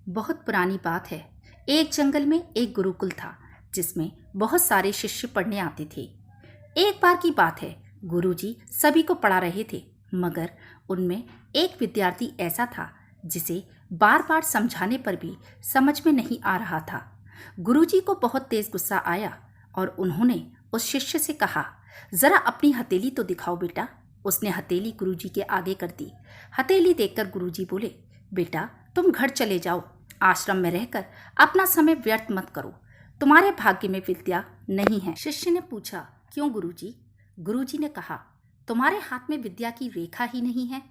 बहुत पुरानी बात है। एक जंगल में एक गुरुकुल था जिसमें बहुत सारे शिष्य पढ़ने आते थे। एक बार की बात है, गुरुजी सभी को पढ़ा रहे थे, मगर उनमें एक विद्यार्थी ऐसा था जिसे बार बार समझाने पर भी समझ में नहीं आ रहा था। गुरुजी को बहुत तेज गुस्सा आया और उन्होंने उस शिष्य से कहा, जरा अपनी हथेली तो दिखाओ बेटा। उसने हथेली गुरुजी के आगे कर दी। हथेली देखकर गुरुजी बोले, बेटा तुम घर चले जाओ, आश्रम में रहकर अपना समय व्यर्थ मत करो, तुम्हारे भाग्य में विद्या नहीं है। शिष्य ने पूछा, क्यों गुरुजी? गुरुजी ने कहा, तुम्हारे हाथ में विद्या की रेखा ही नहीं है।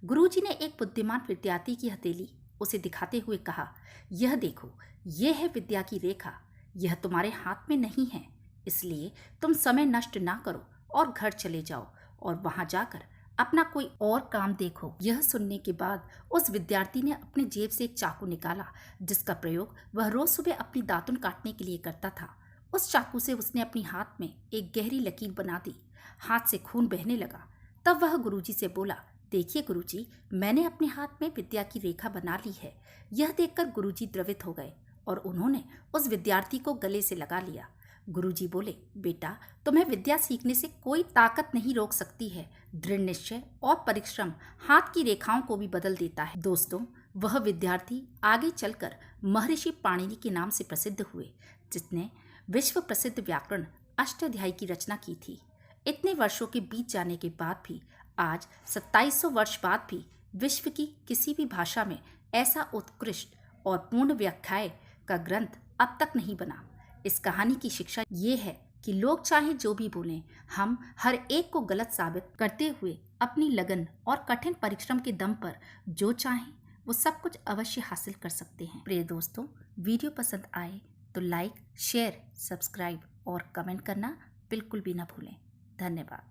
गुरुजी ने एक बुद्धिमान विद्यार्थी की हथेली उसे दिखाते हुए कहा, यह देखो, यह है विद्या की रेखा, यह तुम्हारे हाथ में नहीं है, इसलिए तुम समय नष्ट ना करो और घर चले जाओ और वहां जाकर अपना कोई और काम देखो। यह सुनने के बाद उस विद्यार्थी ने अपने जेब से एक चाकू निकाला जिसका प्रयोग वह रोज सुबह अपनी दातुन काटने के लिए करता था। उस चाकू से उसने अपनी हाथ में एक गहरी लकीर बना दी। हाथ से खून बहने लगा। तब वह गुरुजी से बोला, देखिए गुरुजी, मैंने अपने हाथ में विद्या की रेखा बना ली है। यह देखकर गुरुजी द्रवित हो गए और उन्होंने उस विद्यार्थी को गले से लगा लिया। गुरुजी बोले, बेटा तुम्हें विद्या सीखने से कोई ताकत नहीं रोक सकती है। दृढ़ निश्चय और परिश्रम हाथ की रेखाओं को भी बदल देता है। दोस्तों, वह विद्यार्थी आगे चलकर महर्षि पाणिनि के नाम से प्रसिद्ध हुए, जिसने विश्व प्रसिद्ध व्याकरण अष्टाध्यायी की रचना की थी। इतने वर्षों के बीत जाने के बाद भी आज 2700 वर्ष बाद भी विश्व की किसी भी भाषा में ऐसा उत्कृष्ट और पूर्ण व्याख्याय का ग्रंथ अब तक नहीं बना। इस कहानी की शिक्षा ये है कि लोग चाहे जो भी बोलें, हम हर एक को गलत साबित करते हुए अपनी लगन और कठिन परिश्रम के दम पर जो चाहें वो सब कुछ अवश्य हासिल कर सकते हैं। प्रिय दोस्तों, वीडियो पसंद आए तो लाइक, शेयर, सब्सक्राइब और कमेंट करना बिल्कुल भी न भूलें। धन्यवाद।